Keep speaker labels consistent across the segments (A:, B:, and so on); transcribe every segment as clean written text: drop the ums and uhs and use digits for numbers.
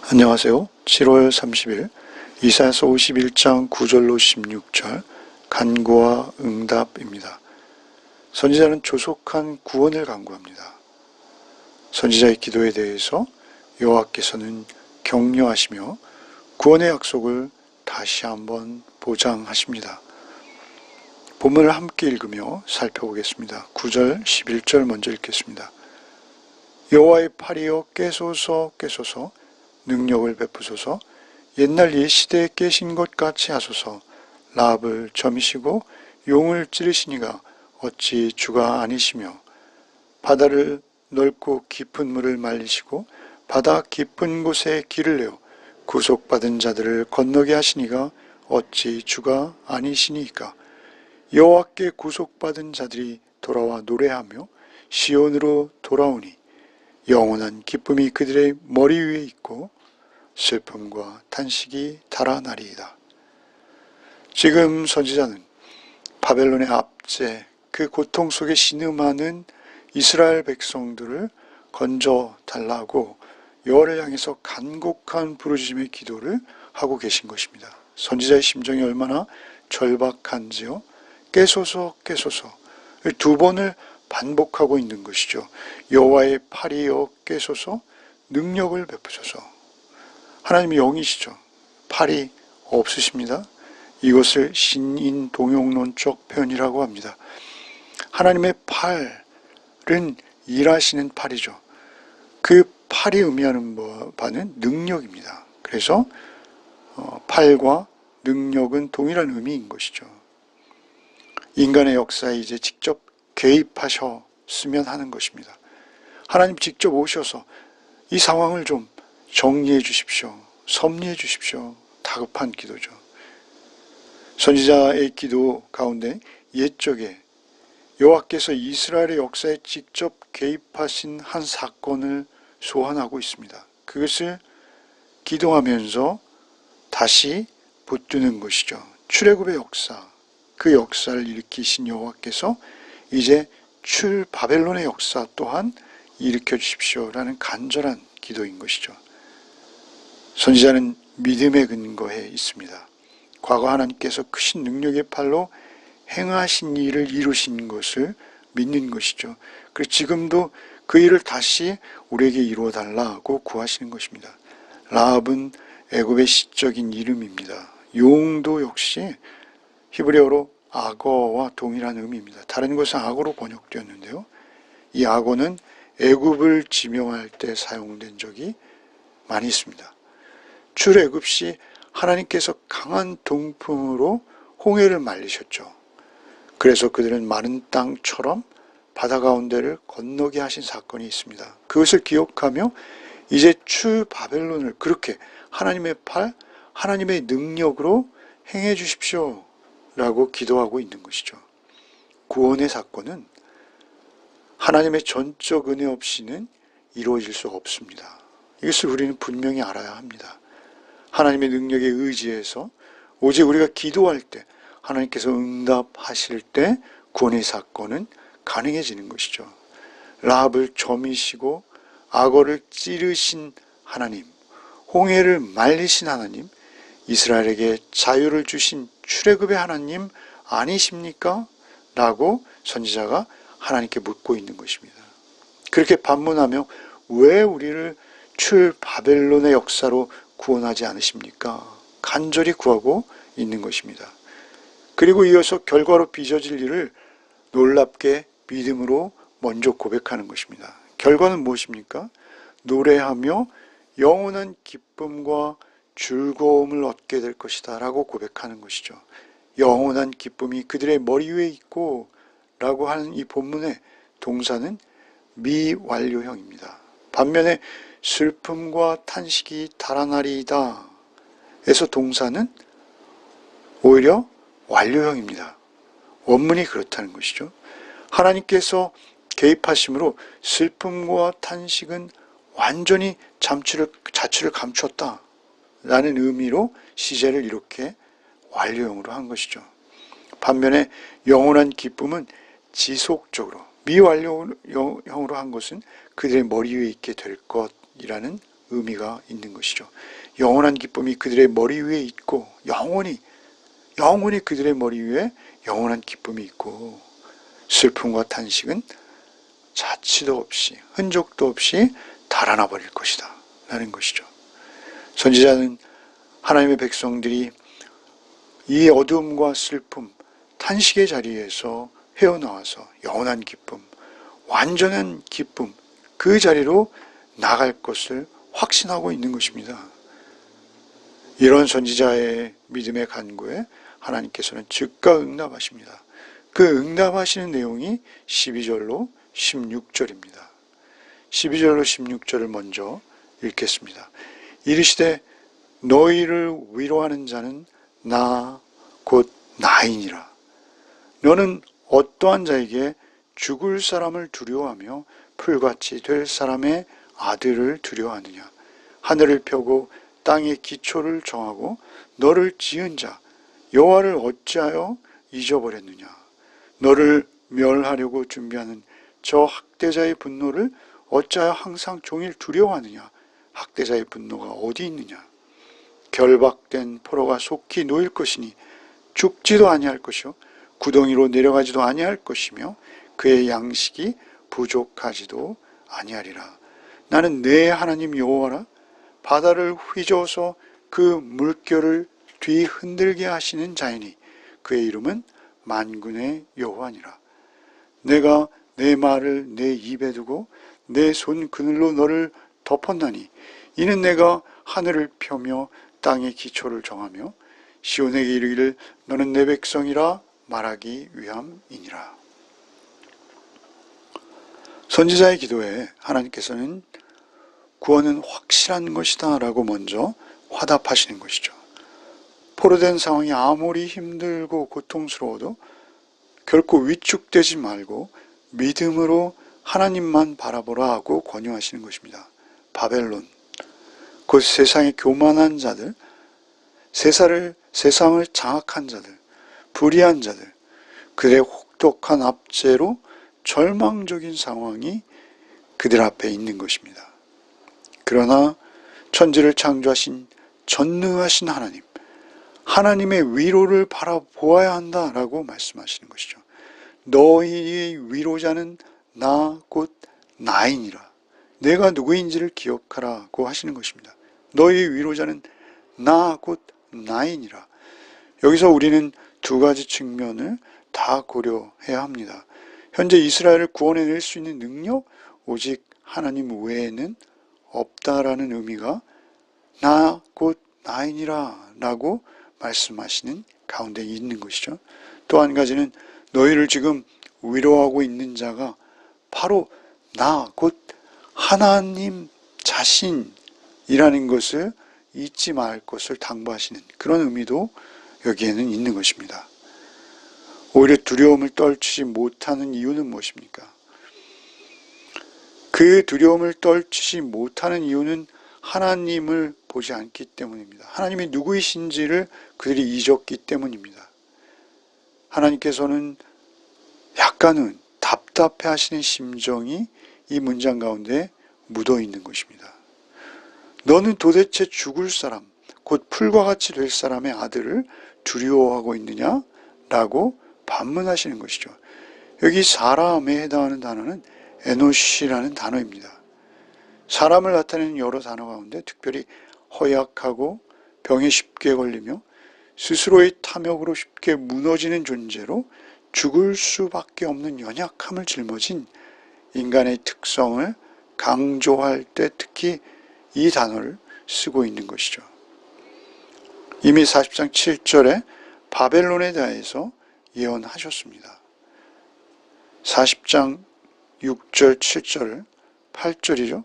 A: 안녕하세요. 7월 30일 이사야서 51장 9절로 16절 간구와 응답입니다. 선지자는 조속한 구원을 간구합니다. 선지자의 기도에 대해서 여호와께서는 격려하시며 구원의 약속을 다시 한번 보장하십니다. 본문을 함께 읽으며 살펴보겠습니다. 9절, 11절 먼저 읽겠습니다. 여호와의 팔이여 깨소서 깨소서 능력을 베푸소서 옛날 옛시대에 깨신 것 같이 하소서 라합을 점이시고 용을 찌르시니가 어찌 주가 아니시며 바다를 넓고 깊은 물을 말리시고 바다 깊은 곳에 길을 내어 구속받은 자들을 건너게 하시니가 어찌 주가 아니시니까 여호와께 구속받은 자들이 돌아와 노래하며 시온으로 돌아오니 영원한 기쁨이 그들의 머리 위에 있고 슬픔과 탄식이 달아나리이다. 지금 선지자는 바벨론의 압제, 그 고통 속에 신음하는 이스라엘 백성들을 건져 달라고 여호와를 향해서 간곡한 부르짖음의 기도를 하고 계신 것입니다. 선지자의 심정이 얼마나 절박한지요. 깨소서 깨소서 두 번을 반복하고 있는 것이죠. 여호와의 팔이여 깨소서 능력을 베푸소서. 하나님이 영이시죠. 팔이 없으십니다. 이것을 신인동용론적 표현이라고 합니다. 하나님의 팔은 일하시는 팔이죠. 그 팔이 의미하는 바는 능력입니다. 그래서 팔과 능력은 동일한 의미인 것이죠. 인간의 역사에 이제 직접 개입하셨으면 하는 것입니다. 하나님 직접 오셔서 이 상황을 좀 정리해 주십시오. 섭리해 주십시오. 다급한 기도죠. 선지자의 기도 가운데 옛적에 여호와께서 이스라엘의 역사에 직접 개입하신 한 사건을 소환하고 있습니다. 그것을 기도하면서 다시 붙드는 것이죠. 출애굽의 역사, 그 역사를 일으키신 여호와께서 이제 바벨론의 역사 또한 일으켜 주십시오라는 간절한 기도인 것이죠. 선지자는 믿음에 근거해 있습니다. 과거 하나님께서 크신 능력의 팔로 행하신 일을 이루신 것을 믿는 것이죠. 그리고 지금도 그 일을 다시 우리에게 이루어 달라고 구하시는 것입니다. 라합은 애굽의 시적인 이름입니다. 용도 역시 히브리어로 악어와 동일한 의미입니다. 다른 것은 악어로 번역되었는데요. 이 악어는 애굽을 지명할 때 사용된 적이 많이 있습니다. 출애굽 시 하나님께서 강한 동풍으로 홍해를 말리셨죠. 그래서 그들은 마른 땅처럼 바다 가운데를 건너게 하신 사건이 있습니다. 그것을 기억하며 이제 바벨론을 그렇게 하나님의 팔, 하나님의 능력으로 행해 주십시오 라고 기도하고 있는 것이죠. 구원의 사건은 하나님의 전적 은혜 없이는 이루어질 수 없습니다. 이것을 우리는 분명히 알아야 합니다. 하나님의 능력에 의지해서 오직 우리가 기도할 때 하나님께서 응답하실 때 구원의 사건은 가능해지는 것이죠. 라합을 점이시고 악어를 찌르신 하나님, 홍해를 말리신 하나님, 이스라엘에게 자유를 주신 출애굽의 하나님 아니십니까? 라고 선지자가 하나님께 묻고 있는 것입니다. 그렇게 반문하며 왜 우리를 바벨론의 역사로 구원하지 않으십니까? 간절히 구하고 있는 것입니다. 그리고 이어서 결과로 빚어질 일을 놀랍게 믿음으로 먼저 고백하는 것입니다. 결과는 무엇입니까? 노래하며 영원한 기쁨과 즐거움을 얻게 될 것이다 라고 고백하는 것이죠. 영원한 기쁨이 그들의 머리 위에 있고 라고 하는 이 본문의 동사는 미완료형입니다. 반면에 슬픔과 탄식이 달아나리이다 에서 동사는 오히려 완료형입니다. 원문이 그렇다는 것이죠. 하나님께서 개입하심으로 슬픔과 탄식은 완전히 자취를 감추었다 라는 의미로 시제를 이렇게 완료형으로 한 것이죠. 반면에 영원한 기쁨은 지속적으로 미완료형으로 한 것은 그들의 머리 위에 있게 될 것이라는 의미가 있는 것이죠. 영원한 기쁨이 그들의 머리 위에 있고 영원히 그들의 머리 위에 영원한 기쁨이 있고 슬픔과 탄식은 자취도 없이 흔적도 없이 달아나 버릴 것이다 라는 것이죠. 선지자는 하나님의 백성들이 이 어두움과 슬픔, 탄식의 자리에서 헤어나와서 영원한 기쁨, 완전한 기쁨, 그 자리로 나갈 것을 확신하고 있는 것입니다. 이런 선지자의 믿음의 간구에 하나님께서는 즉각 응답하십니다. 그 응답하시는 내용이 12절로 16절입니다. 12절로 16절을 먼저 읽겠습니다. 이르시되 너희를 위로하는 자는 나 곧 나이니라. 너는 어떠한 자에게 죽을 사람을 두려워하며 풀같이 될 사람의 아들을 두려워하느냐. 하늘을 펴고 땅의 기초를 정하고 너를 지은 자 여호와를 어찌하여 잊어버렸느냐. 너를 멸하려고 준비하는 저 학대자의 분노를 어찌하여 항상 종일 두려워하느냐. 학대자의 분노가 어디 있느냐. 결박된 포로가 속히 놓일 것이니 죽지도 아니할 것이요 구덩이로 내려가지도 아니할 것이며 그의 양식이 부족하지도 아니하리라. 나는 내 하나님 여호와라. 바다를 휘저어서 그 물결을 뒤흔들게 하시는 자이니 그의 이름은 만군의 여호와니라. 내가 내 말을 내 입에 두고 내 손 그늘로 너를 덮었나니 이는 내가 하늘을 펴며 땅의 기초를 정하며 시온에게 이르기를 너는 내 백성이라 말하기 위함이니라. 선지자의 기도에 하나님께서는 구원은 확실한 것이다 라고 먼저 화답하시는 것이죠. 포로된 상황이 아무리 힘들고 고통스러워도 결코 위축되지 말고 믿음으로 하나님만 바라보라 하고 권유하시는 것입니다. 바벨론, 곧 세상의 교만한 자들, 세상을 장악한 자들, 불의한 자들, 그들의 혹독한 압제로 절망적인 상황이 그들 앞에 있는 것입니다. 그러나 천지를 창조하신 전능하신 하나님, 하나님의 위로를 바라보아야 한다라고 말씀하시는 것이죠. 너희의 위로자는 나 곧 나이니라. 내가 누구인지를 기억하라고 하시는 것입니다. 너희의 위로자는 나 곧 나이니라. 여기서 우리는 두 가지 측면을 다 고려해야 합니다. 현재 이스라엘을 구원해낼 수 있는 능력, 오직 하나님 외에는 없다라는 의미가 나 곧 나이니라 라고 말씀하시는 가운데 있는 것이죠. 또 한 가지는 너희를 지금 위로하고 있는 자가 바로 나 곧 하나님 자신이라는 것을 잊지 말 것을 당부하시는 그런 의미도 여기에는 있는 것입니다. 오히려 두려움을 떨치지 못하는 이유는 무엇입니까? 그 두려움을 떨치지 못하는 이유는 하나님을 보지 않기 때문입니다. 하나님이 누구이신지를 그들이 잊었기 때문입니다. 하나님께서는 약간은 답답해 하시는 심정이 이 문장 가운데 묻어 있는 것입니다. 너는 도대체 죽을 사람, 곧 풀과 같이 될 사람의 아들을 두려워하고 있느냐? 라고 반문하시는 것이죠. 여기 사람에 해당하는 단어는 에노시라는 단어입니다. 사람을 나타내는 여러 단어 가운데 특별히 허약하고 병에 쉽게 걸리며 스스로의 탐욕으로 쉽게 무너지는 존재로 죽을 수밖에 없는 연약함을 짊어진 인간의 특성을 강조할 때 특히 이 단어를 쓰고 있는 것이죠. 이미 40장 7절에 바벨론에 대해서 예언하셨습니다. 40장 6절 7절을 8절이죠.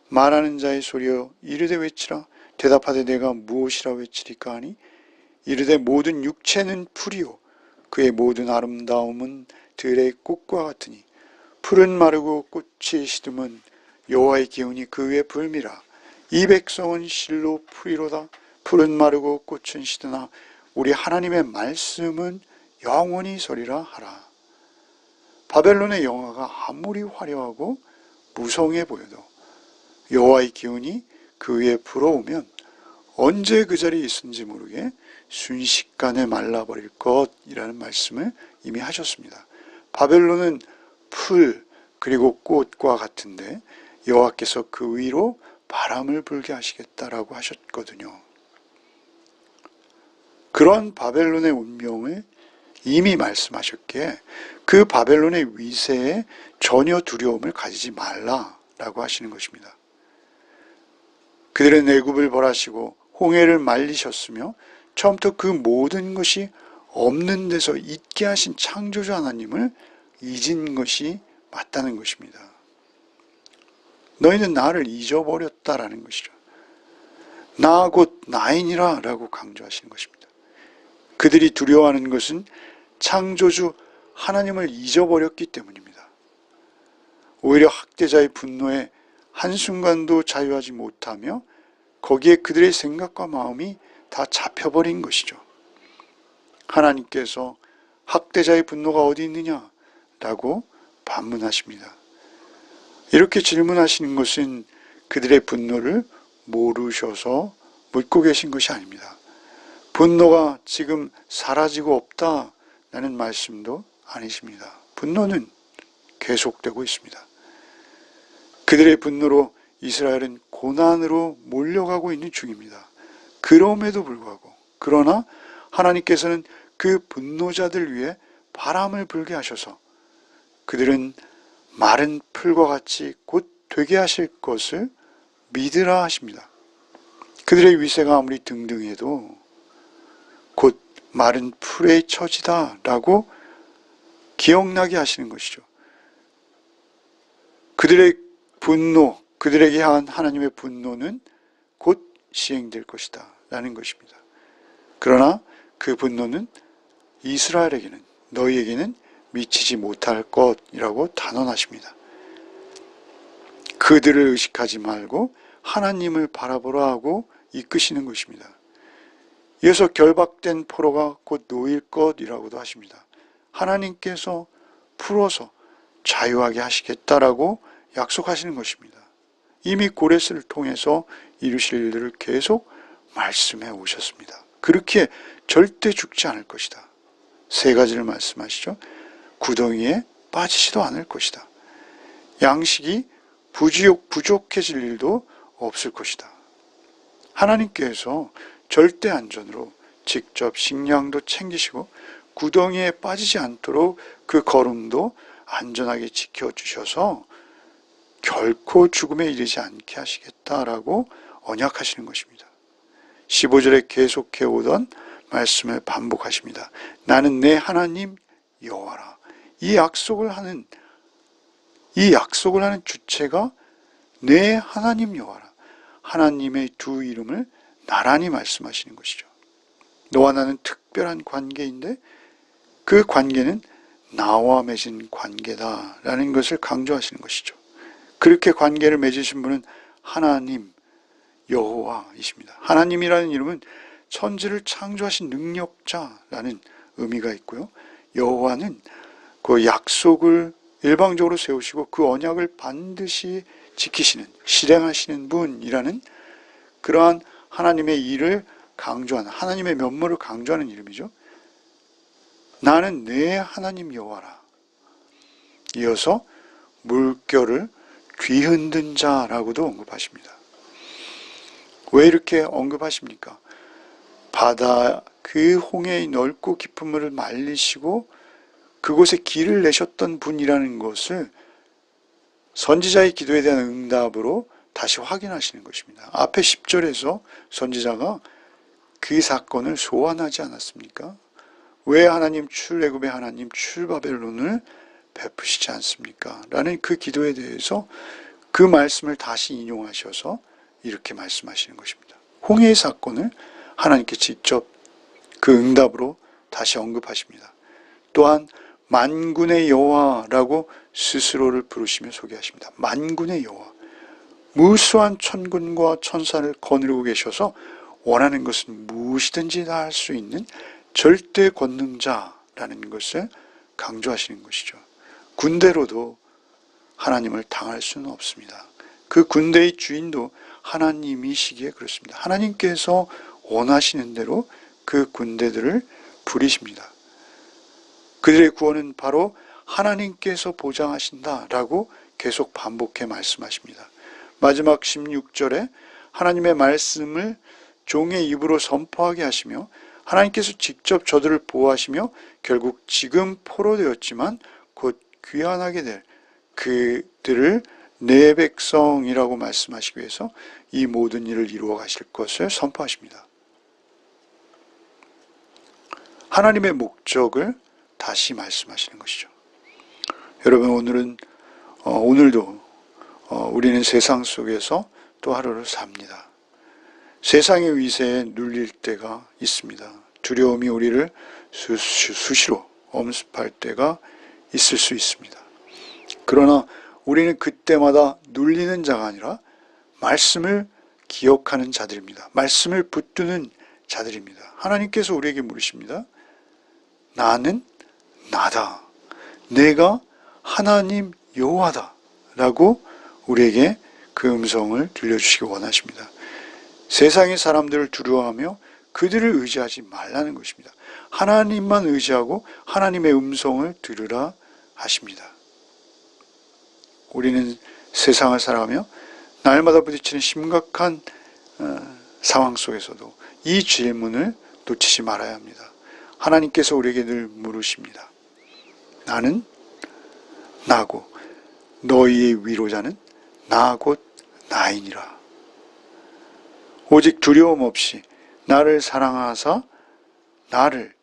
A: 말하는 자의 소리여 이르되 외치라. 대답하되 내가 무엇이라 외치리까 하니 이르되 모든 육체는 풀이요 그의 모든 아름다움은 들의 꽃과 같으니 풀은 마르고 꽃이 시듬은 여호와의 기운이 그 위에 불미라. 이 백성은 실로 풀이로다. 풀은 마르고 꽃은 시드나 우리 하나님의 말씀은 영원히 서리라 하라. 바벨론의 영화가 아무리 화려하고 무성해 보여도 여호와의 기운이 그 위에 불어오면 언제 그 자리에 있었는지 모르게 순식간에 말라버릴 것이라는 말씀을 이미 하셨습니다. 바벨론은 풀 그리고 꽃과 같은데 여호와께서 그 위로 바람을 불게 하시겠다라고 하셨거든요. 그런 바벨론의 운명을 이미 말씀하셨기에 그 바벨론의 위세에 전혀 두려움을 가지지 말라라고 하시는 것입니다. 그들은 애굽을 벌하시고 홍해를 말리셨으며 처음부터 그 모든 것이 없는 데서 있게 하신 창조주 하나님을 잊은 것이 맞다는 것입니다. 너희는 나를 잊어버렸다라는 것이죠. 나 곧 나이니라 라고 강조하시는 것입니다. 그들이 두려워하는 것은 창조주 하나님을 잊어버렸기 때문입니다. 오히려 학대자의 분노에 한순간도 자유하지 못하며 거기에 그들의 생각과 마음이 다 잡혀버린 것이죠. 하나님께서 학대자의 분노가 어디 있느냐? 라고 반문하십니다. 이렇게 질문하시는 것은 그들의 분노를 모르셔서 묻고 계신 것이 아닙니다. 분노가 지금 사라지고 없다라는 말씀도 아니십니다. 분노는 계속되고 있습니다. 그들의 분노로 이스라엘은 고난으로 몰려가고 있는 중입니다. 그럼에도 불구하고 그러나 하나님께서는 그 분노자들 위해 바람을 불게 하셔서 그들은 마른 풀과 같이 곧 되게 하실 것을 믿으라 하십니다. 그들의 위세가 아무리 등등해도 곧 마른 풀의 처지다 라고 기억나게 하시는 것이죠. 그들의 분노, 그들에게 향한 하나님의 분노는 곧 시행될 것이다 라는 것입니다. 그러나 그 분노는 이스라엘에게는, 너희에게는 미치지 못할 것이라고 단언하십니다. 그들을 의식하지 말고 하나님을 바라보라 하고 이끄시는 것입니다. 이어서 결박된 포로가 곧 놓일 것이라고도 하십니다. 하나님께서 풀어서 자유하게 하시겠다라고 약속하시는 것입니다. 이미 고레스를 통해서 이루실 일들을 계속 말씀해 오셨습니다. 그렇게 절대 죽지 않을 것이다. 세 가지를 말씀하시죠. 구덩이에 빠지지도 않을 것이다. 양식이 부족해질 일도 없을 것이다. 하나님께서 절대 안전으로 직접 식량도 챙기시고 구덩이에 빠지지 않도록 그 걸음도 안전하게 지켜주셔서 결코 죽음에 이르지 않게 하시겠다라고 언약하시는 것입니다. 15절에 계속해 오던 말씀을 반복하십니다. 나는 내 하나님 여호와라. 이 약속을 하는 주체가 내 하나님 여호와라. 하나님의 두 이름을 나란히 말씀하시는 것이죠. 너와 나는 특별한 관계인데 그 관계는 나와 맺은 관계다라는 것을 강조하시는 것이죠. 그렇게 관계를 맺으신 분은 하나님 여호와이십니다. 하나님이라는 이름은 천지를 창조하신 능력자라는 의미가 있고요. 여호와는 그 약속을 일방적으로 세우시고 그 언약을 반드시 지키시는, 실행하시는 분이라는 그러한 하나님의 일을 강조하는, 하나님의 면모를 강조하는 이름이죠. 나는 내 하나님 여호와라. 이어서 물결을 뒤흔든 자라고도 언급하십니다. 왜 이렇게 언급하십니까? 바다 그 홍해의 넓고 깊은 물을 말리시고 그곳에 길을 내셨던 분이라는 것을 선지자의 기도에 대한 응답으로 다시 확인하시는 것입니다. 앞에 10절에서 선지자가 그 사건을 소환하지 않았습니까? 왜 하나님 출애굽의 하나님 출바벨론을 베푸시지 않습니까? 라는 그 기도에 대해서 그 말씀을 다시 인용하셔서 이렇게 말씀하시는 것입니다. 홍해의 사건을 하나님께 직접 그 응답으로 다시 언급하십니다. 또한 만군의 여호와라고 스스로를 부르시며 소개하십니다. 만군의 여호와. 무수한 천군과 천사를 거느리고 계셔서 원하는 것은 무엇이든지 다 할 수 있는 절대 권능자라는 것을 강조하시는 것이죠. 군대로도 하나님을 당할 수는 없습니다. 그 군대의 주인도 하나님이시기에 그렇습니다. 하나님께서 원하시는 대로 그 군대들을 부리십니다. 그들의 구원은 바로 하나님께서 보장하신다라고 계속 반복해 말씀하십니다. 마지막 16절에 하나님의 말씀을 종의 입으로 선포하게 하시며 하나님께서 직접 저들을 보호하시며 결국 지금 포로되었지만 곧 귀환하게 될 그들을 내 백성이라고 말씀하시기 위해서 이 모든 일을 이루어 가실 것을 선포하십니다. 하나님의 목적을 다시 말씀하시는 것이죠. 여러분, 오늘도 우리는 세상 속에서 또 하루를 삽니다. 세상의 위세에 눌릴 때가 있습니다. 두려움이 우리를 수시로 엄습할 때가 있을 수 있습니다. 그러나 우리는 그때마다 눌리는 자가 아니라 말씀을 기억하는 자들입니다. 말씀을 붙드는 자들입니다. 하나님께서 우리에게 물으십니다. 나는 나다. 내가 하나님 여호와다. 라고 우리에게 그 음성을 들려주시기 원하십니다. 세상의 사람들을 두려워하며 그들을 의지하지 말라는 것입니다. 하나님만 의지하고 하나님의 음성을 들으라 하십니다. 우리는 세상을 살아가며 날마다 부딪히는 심각한 상황 속에서도 이 질문을 놓치지 말아야 합니다. 하나님께서 우리에게 늘 물으십니다. 나는 나고 너희의 위로자는 나 곧 나이니라. 오직 두려움 없이 나를 사랑하사 나를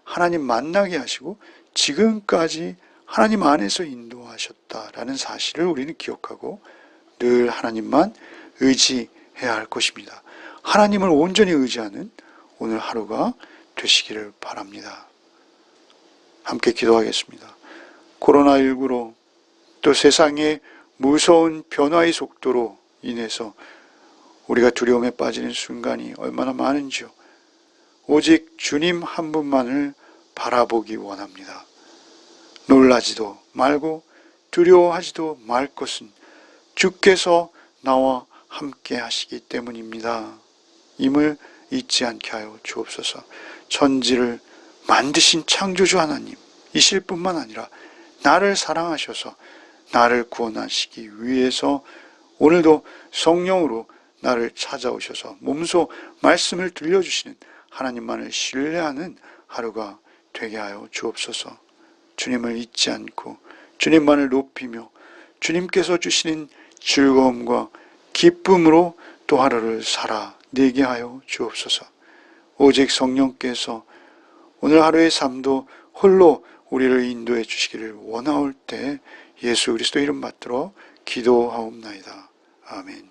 A: 하나님 만나게 하시고 지금까지 하나님 안에서 인도하셨다라는 사실을 우리는 기억하고 늘 하나님만 의지해야 할 것입니다. 하나님을 온전히 의지하는 오늘 하루가 되시기를 바랍니다. 함께 기도하겠습니다. 코로나19로 또 세상의 무서운 변화의 속도로 인해서 우리가 두려움에 빠지는 순간이 얼마나 많은지요. 오직 주님 한 분만을 바라보기 원합니다. 놀라지도 말고 두려워하지도 말 것은 주께서 나와 함께 하시기 때문입니다. 임을 잊지 않게 하여 주옵소서. 천지를 만드신 창조주 하나님이실 뿐만 아니라 나를 사랑하셔서 나를 구원하시기 위해서 오늘도 성령으로 나를 찾아오셔서 몸소 말씀을 들려주시는 하나님만을 신뢰하는 하루가 되게 하여 주옵소서. 주님을 잊지 않고 주님만을 높이며 주님께서 주시는 즐거움과 기쁨으로 또 하루를 살아내게 하여 주옵소서. 오직 성령께서 오늘 하루의 삶도 홀로 우리를 인도해 주시기를 원하올 때 예수 그리스도 이름 받들어 기도하옵나이다. 아멘.